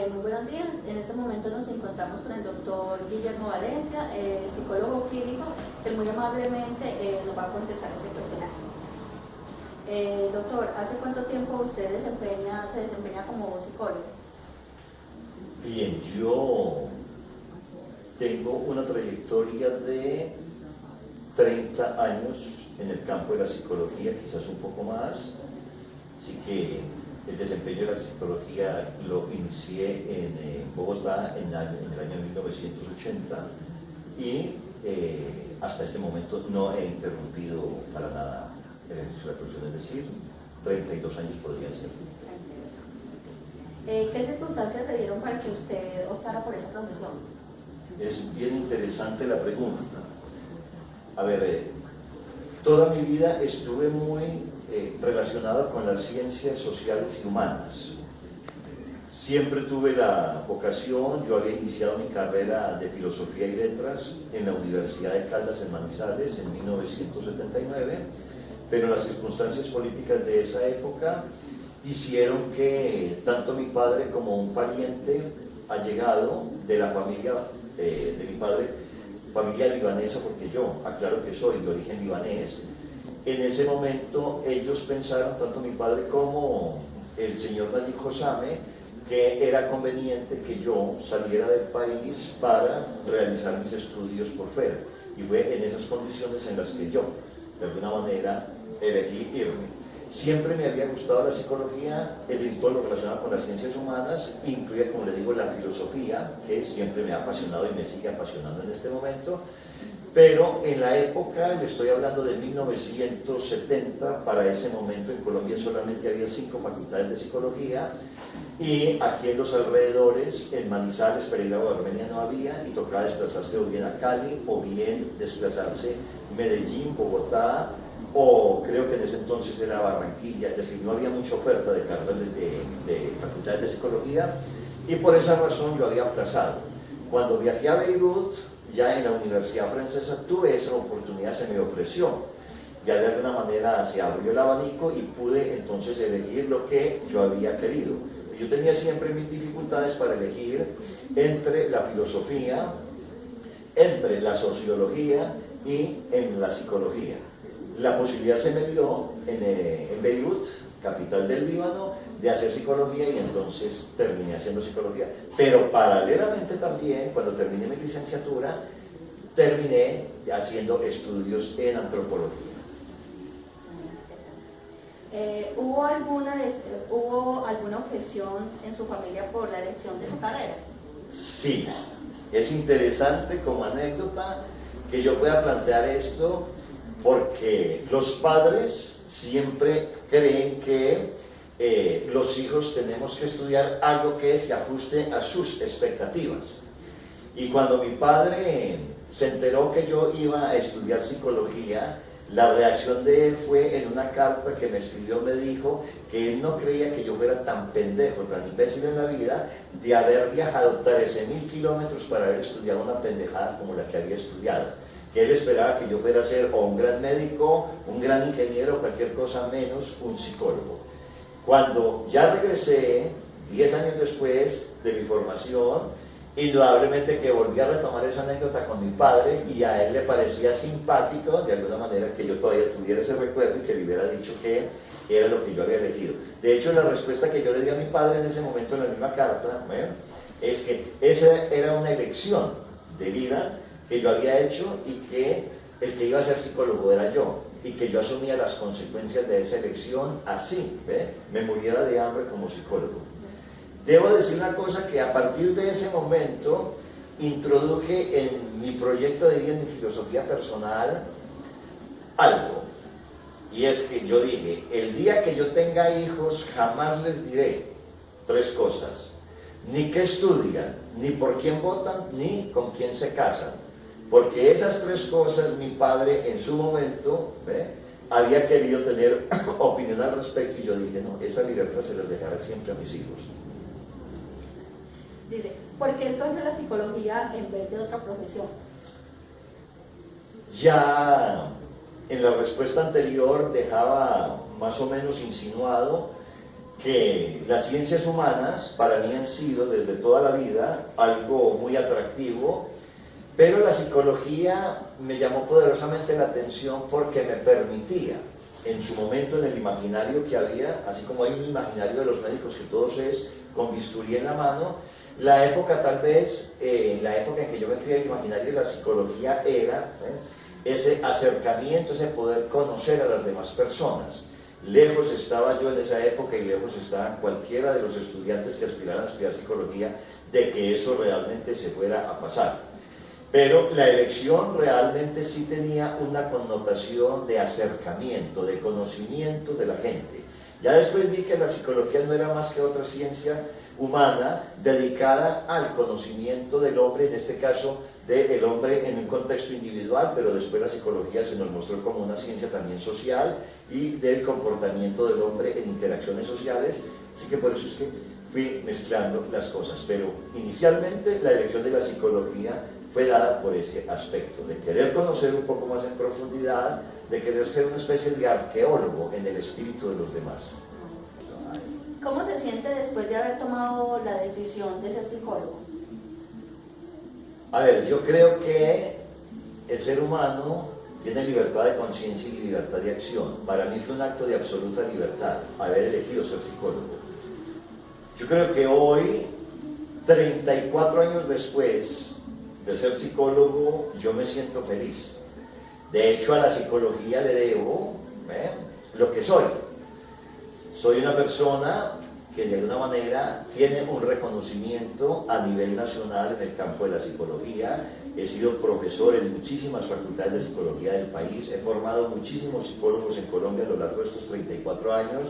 Muy buenos días, en este momento nos encontramos con el doctor Guillermo Valencia, psicólogo clínico, que muy amablemente nos va a contestar este cuestionario. Doctor, ¿hace cuánto tiempo usted se desempeña como psicólogo? Bien, yo tengo una trayectoria de 30 años en el campo de la psicología, quizás un poco más, así que el desempeño de la psicología lo inicié en Bogotá en el año 1980 y hasta este momento no he interrumpido para nada el ejercicio de la profesión, es decir, 32 años podrían ser. ¿Qué circunstancias se dieron para que usted optara por esa profesión? Es bien interesante la pregunta. A ver, toda mi vida estuve muy relacionado con las ciencias sociales y humanas. Siempre tuve la vocación, yo había iniciado mi carrera de filosofía y letras en la Universidad de Caldas en Manizales en 1979, pero las circunstancias políticas de esa época hicieron que tanto mi padre como un pariente allegado de la familia de mi padre, familia libanesa, porque yo aclaro que soy de origen libanés, en ese momento ellos pensaron, tanto mi padre como el señor Nayib Josame, que era conveniente que yo saliera del país para realizar mis estudios por fuera. Y fue en esas condiciones en las que yo, de alguna manera, elegí irme. Siempre me había gustado la psicología, todo lo relacionado con las ciencias humanas, incluida, como le digo, la filosofía, que siempre me ha apasionado y me sigue apasionando en este momento. Pero en la época, le estoy hablando de 1970, para ese momento en Colombia solamente había 5 facultades de psicología, y aquí en los alrededores, en Manizales, Pereira o Armenia no había, y tocaba desplazarse o bien a Cali, o bien desplazarse Medellín, Bogotá, o creo que en ese entonces era Barranquilla, es decir, no había mucha oferta de carreras de facultades de psicología, y por esa razón yo había aplazado. Cuando viajé a Beirut, ya en la Universidad Francesa, tuve esa oportunidad, se me ofreció. Ya de alguna manera se abrió el abanico y pude entonces elegir lo que yo había querido. Yo tenía siempre mis dificultades para elegir entre la filosofía, entre la sociología y en la psicología. La posibilidad se me dio en Beirut, capital del Líbano, de hacer psicología, y entonces terminé haciendo psicología. Pero paralelamente también, cuando terminé mi licenciatura, terminé haciendo estudios en antropología. ¿Hubo alguna objeción en su familia por la elección de su carrera? Sí, es interesante como anécdota que yo pueda plantear esto, porque los padres siempre creen que los hijos tenemos que estudiar algo que se ajuste a sus expectativas. Y cuando mi padre se enteró que yo iba a estudiar psicología, la reacción de él fue en una carta que me escribió, me dijo que él no creía que yo fuera tan pendejo, tan imbécil en la vida, de haber viajado 13.000 kilómetros para haber estudiado una pendejada como la que había estudiado. Que él esperaba que yo fuera a ser o un gran médico, un gran ingeniero, cualquier cosa menos un psicólogo. Cuando ya regresé, 10 años después de mi formación, indudablemente que volví a retomar esa anécdota con mi padre, y a él le parecía simpático, de alguna manera, que yo todavía tuviera ese recuerdo y que le hubiera dicho que era lo que yo había elegido. De hecho, la respuesta que yo le di a mi padre en ese momento, en la misma carta, es que esa era una elección de vida que yo había hecho, y que el que iba a ser psicólogo era yo, y que yo asumía las consecuencias de esa elección así, me muriera de hambre como psicólogo. Debo decir una cosa, que a partir de ese momento introduje en mi proyecto de vida, en mi filosofía personal, algo, y es que yo dije, el día que yo tenga hijos jamás les diré 3 cosas: ni qué estudian, ni por quién votan, ni con quién se casan, porque esas 3 cosas mi padre en su momento había querido tener opinión al respecto, y yo dije, no, esa libertad se las dejaré siempre a mis hijos. Dice, ¿por qué escogió la psicología en vez de otra profesión? Ya en la respuesta anterior dejaba más o menos insinuado que las ciencias humanas para mí han sido desde toda la vida algo muy atractivo, pero la psicología me llamó poderosamente la atención porque me permitía, en su momento en el imaginario que había, así como hay un imaginario de los médicos que todos es con bisturí en la mano, la época tal vez, la época en que yo me crié, el imaginario de la psicología era ese acercamiento, ese poder conocer a las demás personas. Lejos estaba yo en esa época y lejos estaba cualquiera de los estudiantes que aspiraran a estudiar psicología de que eso realmente se fuera a pasar. Pero la elección realmente sí tenía una connotación de acercamiento, de conocimiento de la gente. Ya después vi que la psicología no era más que otra ciencia humana dedicada al conocimiento del hombre, en este caso del hombre en un contexto individual, pero después la psicología se nos mostró como una ciencia también social y del comportamiento del hombre en interacciones sociales, así que por eso es que fui mezclando las cosas, pero inicialmente la elección de la psicología fue dada por ese aspecto, de querer conocer un poco más en profundidad, de querer ser una especie de arqueólogo en el espíritu de los demás. ¿Cómo se siente después de haber tomado la decisión de ser psicólogo? A ver, yo creo que el ser humano tiene libertad de conciencia y libertad de acción. Para mí fue un acto de absoluta libertad haber elegido ser psicólogo. Yo creo que hoy, 34 años después de ser psicólogo, yo me siento feliz. De hecho, a la psicología le debo lo que soy. Soy una persona que de alguna manera tiene un reconocimiento a nivel nacional en el campo de la psicología. He sido profesor en muchísimas facultades de psicología del país, he formado muchísimos psicólogos en Colombia a lo largo de estos 34 años,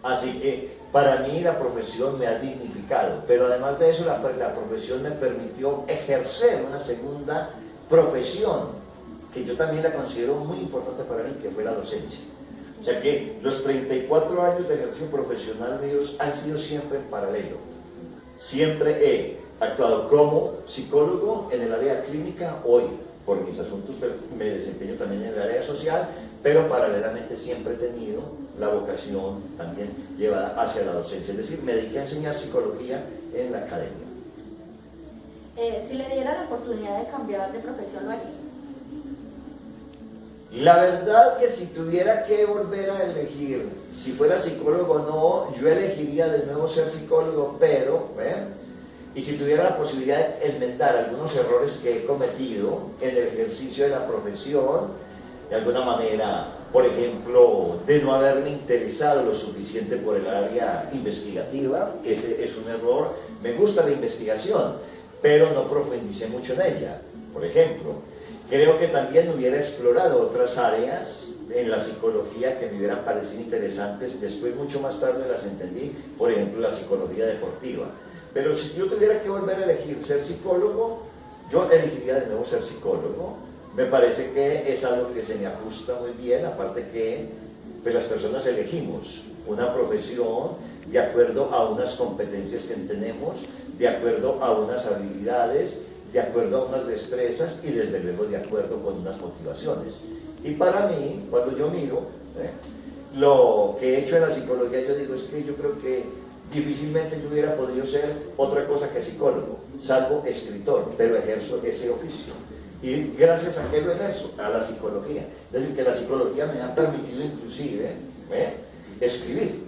así que para mí la profesión me ha dignificado, pero además de eso la profesión me permitió ejercer una segunda profesión, que yo también la considero muy importante para mí, que fue la docencia. O sea que los 34 años de ejercicio profesional míos han sido siempre en paralelo. Siempre he actuado como psicólogo en el área clínica, hoy por mis asuntos me desempeño también en el área social, pero paralelamente siempre he tenido la vocación también llevada hacia la docencia. Es decir, me dediqué a enseñar psicología en la academia. Si le diera la oportunidad de cambiar de profesión, ¿lo haría? La verdad que si tuviera que volver a elegir, si fuera psicólogo o no, yo elegiría de nuevo ser psicólogo, pero, y si tuviera la posibilidad de enmendar algunos errores que he cometido en el ejercicio de la profesión, de alguna manera, por ejemplo, de no haberme interesado lo suficiente por el área investigativa, ese es un error. Me gusta la investigación, pero no profundicé mucho en ella. Por ejemplo, creo que también hubiera explorado otras áreas en la psicología que me hubieran parecido interesantes. Después, mucho más tarde, las entendí, por ejemplo, la psicología deportiva. Pero si yo tuviera que volver a elegir ser psicólogo, yo elegiría de nuevo ser psicólogo. Me parece que es algo que se me ajusta muy bien, aparte que pues, las personas elegimos una profesión de acuerdo a unas competencias que tenemos, de acuerdo a unas habilidades, de acuerdo a unas destrezas y desde luego de acuerdo con unas motivaciones. Y para mí, cuando yo miro lo que he hecho en la psicología, yo digo, es que yo creo que difícilmente yo hubiera podido ser otra cosa que psicólogo, salvo escritor, pero ejerzo ese oficio. Y gracias a qué lo ejerzo, a la psicología. Es decir, que la psicología me ha permitido inclusive escribir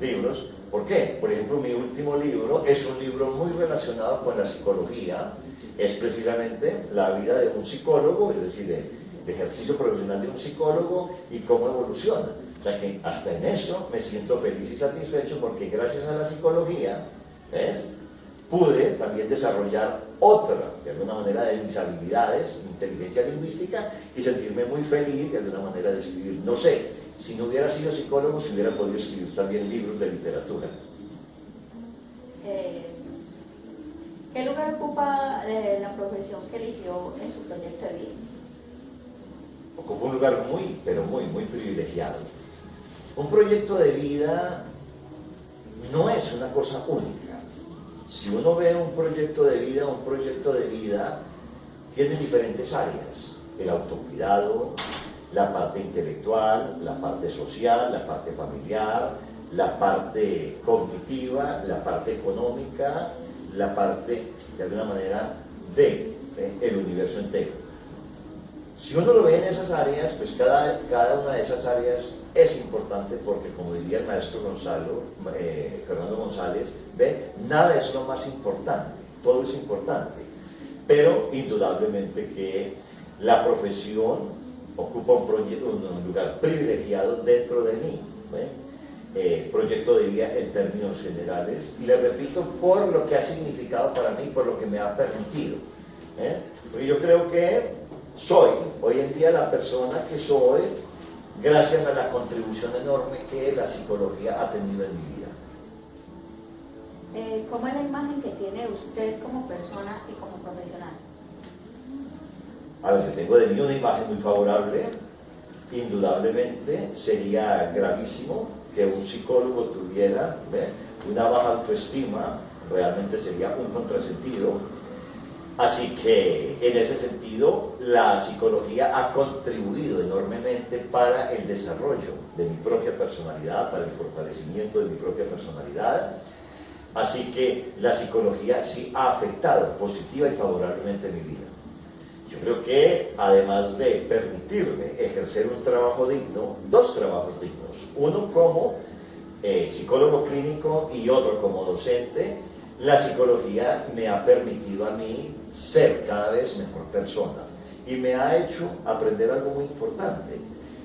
libros. ¿Por qué? Por ejemplo, mi último libro es un libro muy relacionado con la psicología, es precisamente la vida de un psicólogo, es decir, de ejercicio profesional de un psicólogo y cómo evoluciona. O sea que hasta en eso me siento feliz y satisfecho porque gracias a la psicología, pude también desarrollar otra, de alguna manera, de mis habilidades, inteligencia lingüística, y sentirme muy feliz de alguna manera de escribir. No sé, si no hubiera sido psicólogo, si hubiera podido escribir también libros de literatura. ¿Qué lugar ocupa la profesión que eligió en su proyecto de vida? Ocupa un lugar muy, pero muy, muy privilegiado. Un proyecto de vida no es una cosa única. Si uno ve un proyecto de vida tiene diferentes áreas. El autocuidado, la parte intelectual, la parte social, la parte familiar, la parte cognitiva, la parte económica, la parte, de alguna manera, de el universo entero. Si uno lo ve en esas áreas, pues cada una de esas áreas es importante porque, como diría el maestro Fernando González, ¿ve? Nada es lo más importante, todo es importante, pero indudablemente que la profesión ocupa un lugar privilegiado dentro de mí, proyecto de vida en términos generales, y le repito, por lo que ha significado para mí, por lo que me ha permitido, porque yo creo que soy hoy en día la persona que soy gracias a la contribución enorme que la psicología ha tenido en mi vida. ¿Cómo es la imagen que tiene usted como persona y como profesional? A ver, yo tengo de mí una imagen muy favorable. Indudablemente sería gravísimo que un psicólogo tuviera una baja autoestima, realmente sería un contrasentido. Así que en ese sentido la psicología ha contribuido enormemente para el desarrollo de mi propia personalidad, para el fortalecimiento de mi propia personalidad. Así que la psicología sí ha afectado positiva y favorablemente mi vida. Yo creo que además de permitirme ejercer un trabajo digno, dos trabajos dignos, uno como psicólogo clínico y otro como docente, la psicología me ha permitido a mí ser cada vez mejor persona y me ha hecho aprender algo muy importante,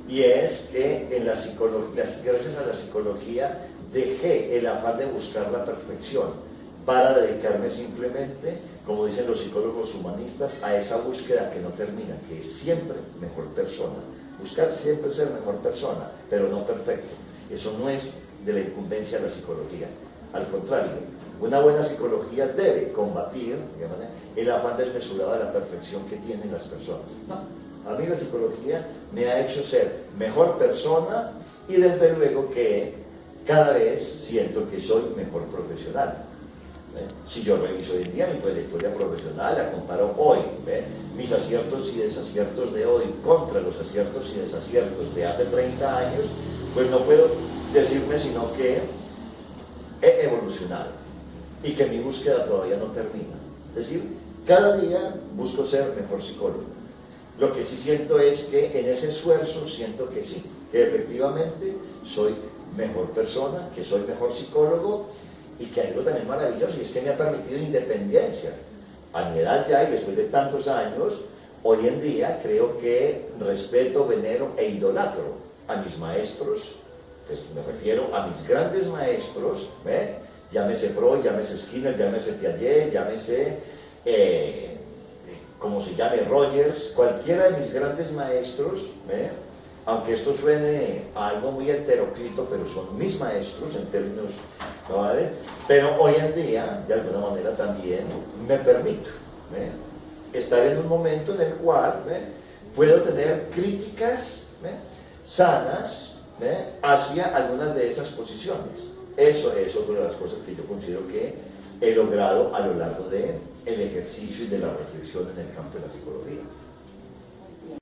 y es que en la psicología, gracias a la psicología, dejé el afán de buscar la perfección para dedicarme simplemente, como dicen los psicólogos humanistas, a esa búsqueda que no termina, que es siempre mejor persona. Buscar siempre ser mejor persona, pero no perfecto. Eso no es de la incumbencia de la psicología. Al contrario, una buena psicología debe combatir, digamos, el afán desmesurado de la perfección que tienen las personas. No, a mí la psicología me ha hecho ser mejor persona y desde luego que cada vez siento que soy mejor profesional. Si yo reviso hoy en día mi trayectoria profesional, la comparo hoy, mis aciertos y desaciertos de hoy contra los aciertos y desaciertos de hace 30 años, pues no puedo decirme sino que he evolucionado y que mi búsqueda todavía no termina. Es decir, cada día busco ser mejor psicólogo. Lo que sí siento es que en ese esfuerzo siento que sí, que efectivamente soy mejor persona, que soy mejor psicólogo, y que hay algo también maravilloso, y es que me ha permitido independencia. A mi edad ya, y después de tantos años, hoy en día creo que respeto, venero e idolatro a mis maestros, pues me refiero a mis grandes maestros, llámese Freud, llámese Skinner, llámese Piaget, llámese, como se llame, Rogers, cualquiera de mis grandes maestros, aunque esto suene a algo muy heteroclito, pero son mis maestros en términos, ¿vale? Pero hoy en día, de alguna manera también, me permito estar en un momento en el cual puedo tener críticas sanas hacia algunas de esas posiciones. Eso es otra de las cosas que yo considero que he logrado a lo largo del ejercicio y de la reflexión en el campo de la psicología.